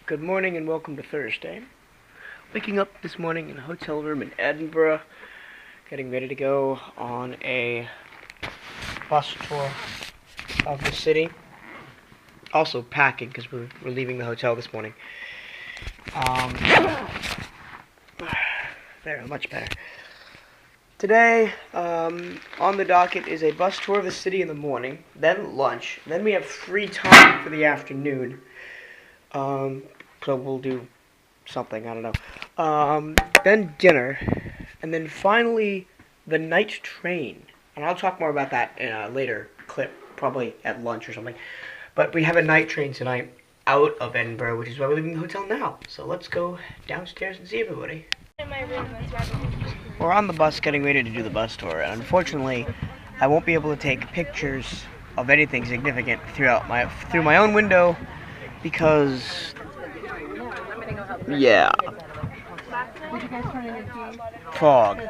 Good morning and welcome to Thursday. Waking up this morning in a hotel room in Edinburgh, getting ready to go on a bus tour of the city. Also packing because we're leaving the hotel this morning. There, much better. Today, on the docket is a bus tour of the city in the morning, then lunch, then we have free time for the afternoon. So we'll do something, I don't know. Then dinner, and then finally the night train. And I'll talk more about that in a later clip, probably at lunch or something. But we have a night train tonight out of Edinburgh, which is why we're leaving the hotel now. So let's go downstairs and see everybody. We're on the bus getting ready to do the bus tour, and unfortunately, I won't be able to take pictures of anything significant through my own window because, yeah, fog.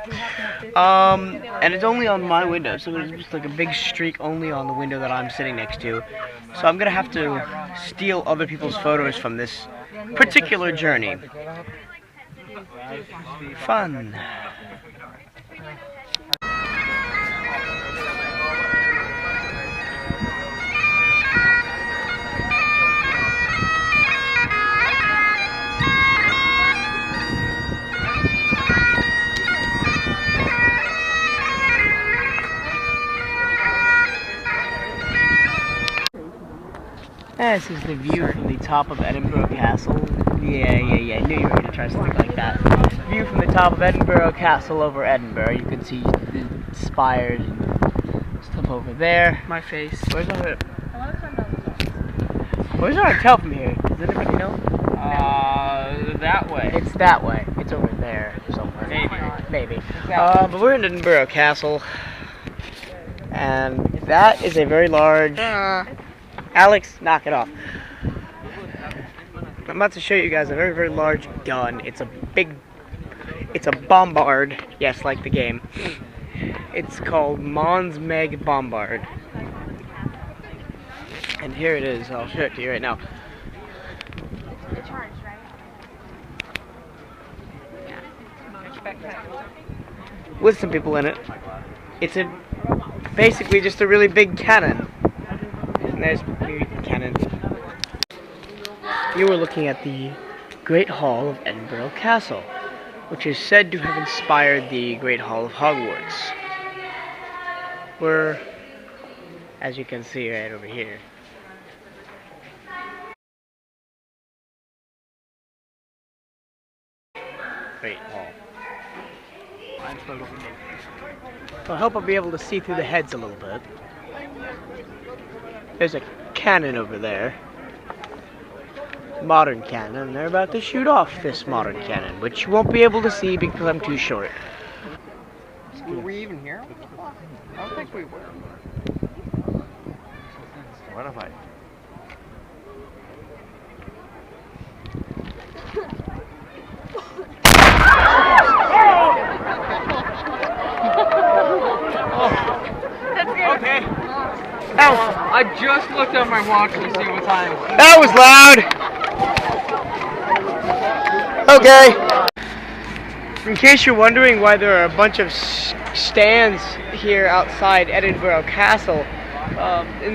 And it's only on my window, so there's just like a big streak only on the window that I'm sitting next to. So I'm gonna have to steal other people's photos from this particular journey. Fun. This is the view from the top of Edinburgh Castle. Yeah, I knew you were going to try something like that. View from the top of Edinburgh Castle over Edinburgh. You can see the spires and stuff over there. My face. Where's our hotel from here? Does anybody know? That way. It's that way. It's over there somewhere. Maybe. But we're in Edinburgh Castle. And that is a very large... Alex, knock it off. I'm about to show you guys a very, very large gun. It's a bombard. Yes, like the game. It's called Mons Meg Bombard. And here it is. I'll show it to you right now. It's charged, right? Yeah. With some people in it. It's basically just a really big cannon. And there's cannons. You are looking at the Great Hall of Edinburgh Castle, which is said to have inspired the Great Hall of Hogwarts. We're, as you can see right over here, Great Hall. So I hope I'll be able to see through the heads a little bit. There's a cannon over there. Modern cannon, and they're about to shoot off this modern cannon, which you won't be able to see because I'm too short. Were we even here? I don't think we were. What if I... Okay. Ow. I just looked at my watch to see what time it was. That was loud! Okay. In case you're wondering why there are a bunch of stands here outside Edinburgh Castle, in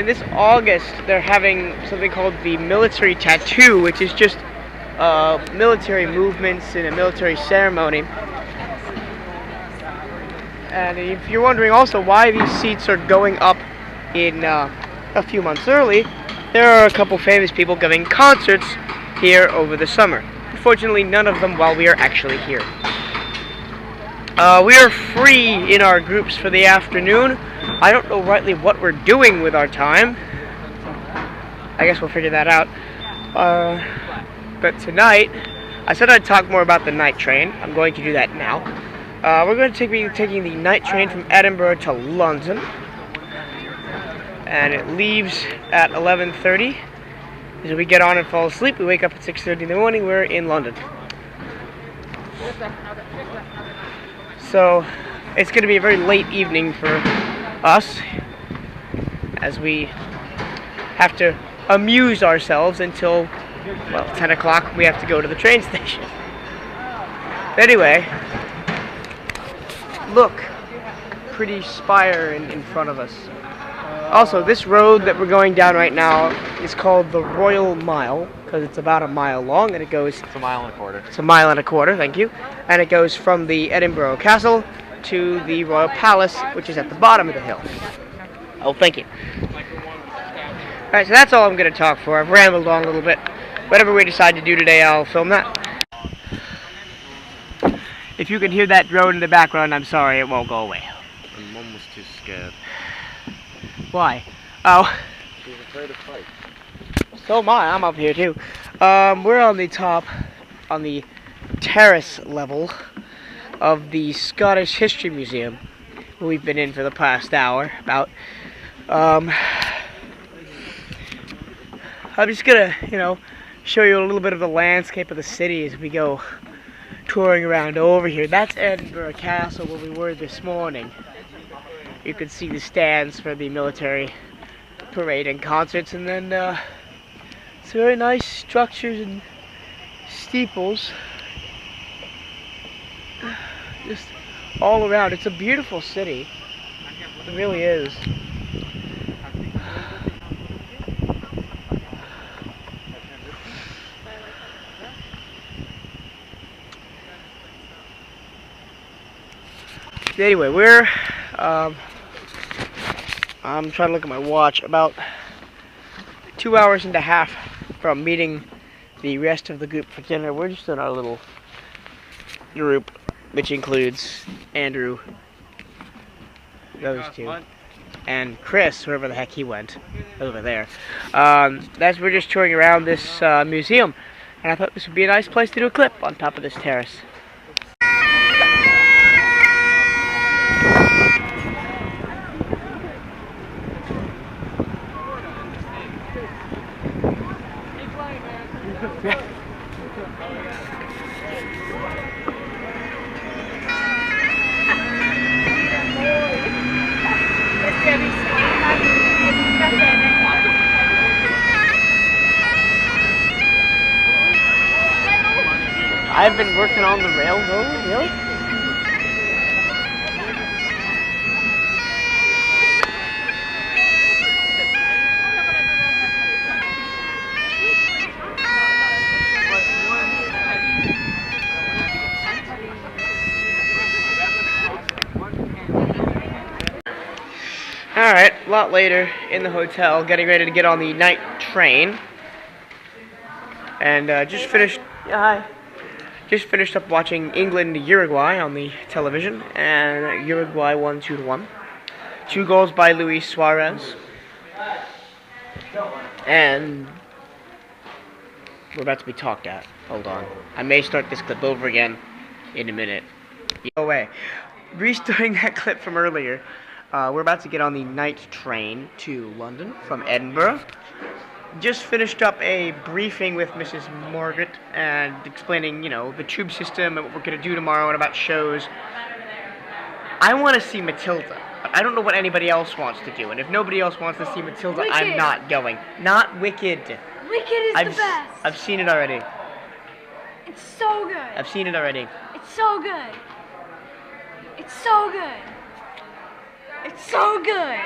this August they're having something called the military tattoo, which is just military movements in a military ceremony. And if you're wondering also why these seats are going up in a few months early, there are a couple famous people giving concerts here over the summer. Unfortunately, none of them while we are actually here. We are free in our groups for the afternoon. I don't know rightly what we're doing with our time. I guess we'll figure that out. But tonight, I said I'd talk more about the night train. I'm going to do that now. We're going to be taking the night train from Edinburgh to London. And it leaves at 11:30. As we get on and fall asleep, we wake up at 6:30 in the morning, we're in London. So, it's going to be a very late evening for us, as we have to amuse ourselves until well, 10 o'clock, we have to go to the train station. Anyway, look, pretty spire in front of us. Also, this road that we're going down right now is called the Royal Mile, because it's about a mile long, and it goes... It's a mile and a quarter. It's a mile and a quarter, thank you. And it goes from the Edinburgh Castle to the Royal Palace, which is at the bottom of the hill. Oh, thank you. Alright, so that's all I'm going to talk for. I've rambled on a little bit. Whatever we decide to do today, I'll film that. If you can hear that drone in the background, I'm sorry, it won't go away. And Mom was too scared. Why? Oh. She was afraid to fight. So am I. I'm up here too. We're on the top, on the terrace level of the Scottish History Museum. We've been in for the past hour, about. I'm just gonna, show you a little bit of the landscape of the city as we go touring around over here. That's Edinburgh Castle where we were this morning. You can see the stands for the military parade and concerts, and then some very nice structures and steeples just all around. It's a beautiful city. It really is. Anyway, we're I'm trying to look at my watch, about 2 hours and a half from meeting the rest of the group for dinner. We're just in our little group, which includes Andrew, those two, and Chris, wherever the heck he went, over there. We're just touring around this museum, and I thought this would be a nice place to do a clip on top of this terrace. I've been working on the railroad, really? Alright, a lot later in the hotel, getting ready to get on the night train. And just finished up watching England-Uruguay on the television, and Uruguay won 2-1. 2 goals by Luis Suarez. And we're about to be talked at. Hold on. I may start this clip over again in a minute. No way. Restarting that clip from earlier. We're about to get on the night train to London from Edinburgh. Just finished up a briefing with Mrs. Margaret and explaining, the tube system and what we're going to do tomorrow and about shows. I want to see Matilda, but I don't know what anybody else wants to do. And if nobody else wants to see Matilda, Wicked. I'm not going. Not Wicked. Wicked is the best. I've seen it already. It's so good. I've seen it already. It's so good. It's so good. It's so good.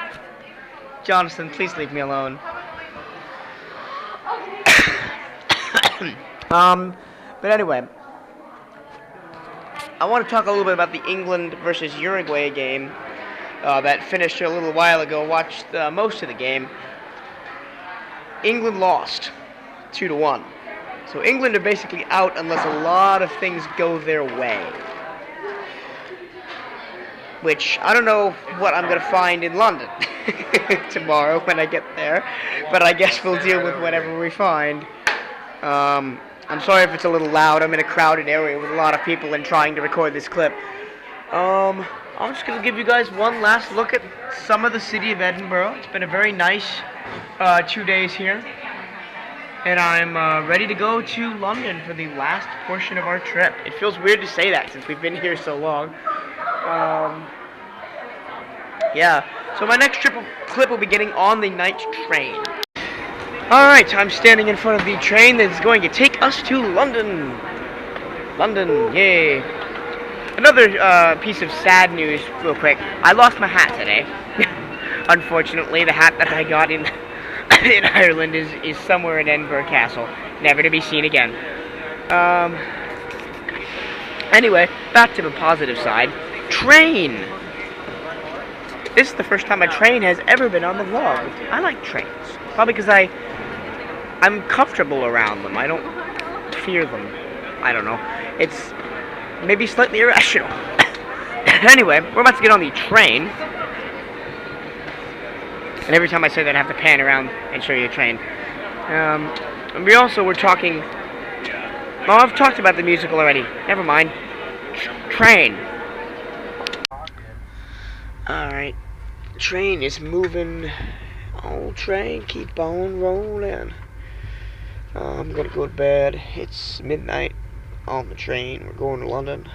Jonathan, please leave me alone. But anyway, I want to talk a little bit about the England versus Uruguay game that finished a little while ago. Watched most of the game. England lost 2-1. So England are basically out unless a lot of things go their way. Which, I don't know what I'm going to find in London tomorrow when I get there. But I guess we'll deal with whatever we find. I'm sorry if it's a little loud. I'm in a crowded area with a lot of people and trying to record this clip. I'm just going to give you guys one last look at some of the city of Edinburgh. It's been a very nice 2 days here. And I'm ready to go to London for the last portion of our trip. It feels weird to say that since we've been here so long. Yeah, so my next clip will be getting on the night train. Alright, I'm standing in front of the train that's going to take us to London. London, yay. Another piece of sad news, real quick. I lost my hat today. Unfortunately, the hat that I got in in Ireland is somewhere in Edinburgh Castle, never to be seen again. Anyway, back to the positive side. Train! This is the first time a train has ever been on the vlog. I like trains. Probably because I'm comfortable around them. I don't fear them. I don't know. It's maybe slightly irrational. Anyway, we're about to get on the train. And every time I say that, I have to pan around and show you the train. And we also were talking... Oh, I've talked about the musical already. Never mind. Train. Alright. Train is moving. Old train, keep on rolling. I'm gonna go to bed. It's midnight on the train. We're going to London.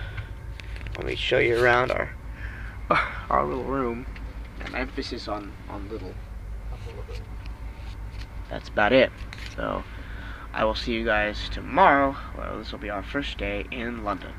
Let me show you around our little room. And emphasis on little. That's about it. So I will see you guys tomorrow. Well, this will be our first day in London.